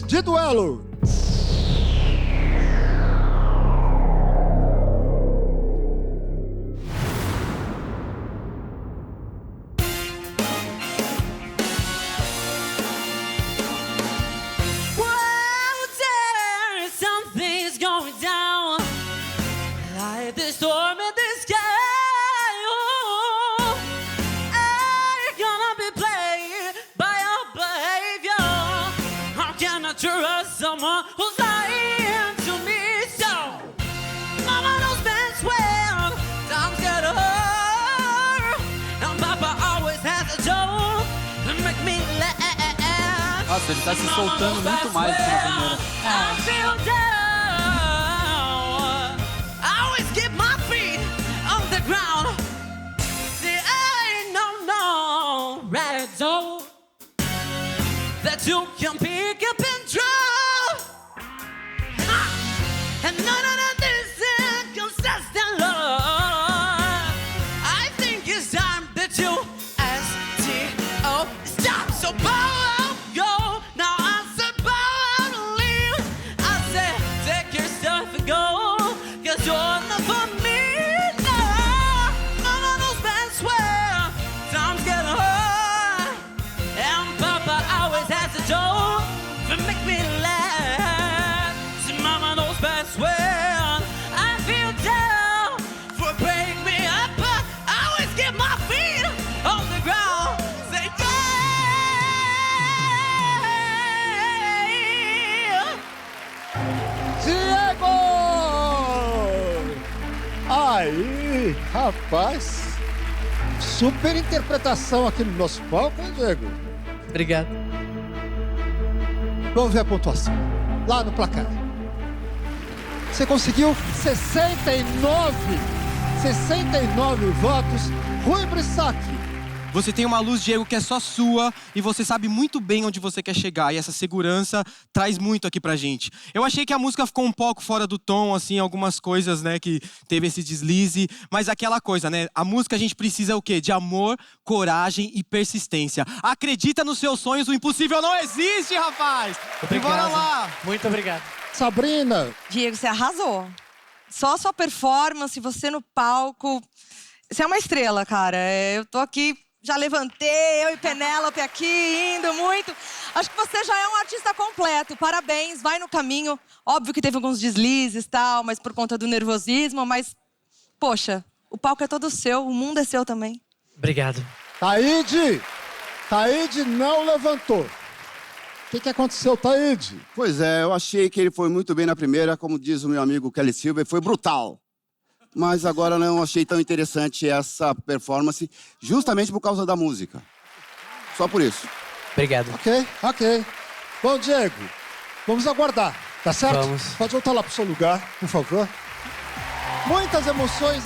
de duelo. The storm in the sky, oh, are you gonna be played by your behavior? How can I trust someone who's lying to me? So, mama knows best when times get hard, and papa always has a joke to make me laugh. Nossa, ele tá se soltando muito mais do que na primeira. I feel down. Get my feet on the ground. See, I ain't no rattle that you can pick up and drop. And none of this is consistent love. I think it's time that you S-T-O stop. So bow go. Now I said bow leave. I said take your stuff and go. 'Cause you're not for me, no. Mama knows best where times get hard, and Papa always has a joke to make me laugh. See, Mama knows best where I feel down for break me up, but I always get my feet on the ground. Say yeah. Diego! Aí, rapaz. Super interpretação aqui no nosso palco, hein, Diego? Obrigado. Vamos ver a pontuação. Lá no placar. Você conseguiu 69 votos. Rui Brissac. Você tem uma luz, Diego, que é só sua e você sabe muito bem onde você quer chegar. E essa segurança traz muito aqui pra gente. Eu achei que a música ficou um pouco fora do tom, assim, algumas coisas, né, que teve esse deslize. Mas aquela coisa, né, a música a gente precisa o quê? De amor, coragem e persistência. Acredita nos seus sonhos, o impossível não existe, rapaz! Obrigado. E bora lá! Muito obrigado. Sabrina. Diego, você arrasou. Só a sua performance, você no palco. Você é uma estrela, cara. Eu tô aqui, já levantei, eu e Penélope aqui, indo muito. Acho que você já é um artista completo. Parabéns, vai no caminho. Óbvio que teve alguns deslizes e tal, mas por conta do nervosismo. Mas, poxa, o palco é todo seu, o mundo é seu também. Obrigado. Taíde não levantou. O que aconteceu, Taíde? Pois é, eu achei que ele foi muito bem na primeira, como diz o meu amigo Kelly Silva, ele foi brutal. Mas agora não achei tão interessante essa performance, justamente por causa da música. Só por isso. Obrigado. Ok. Bom, Diego, vamos aguardar, tá certo? Vamos. Pode voltar lá pro seu lugar, por favor. Muitas emoções.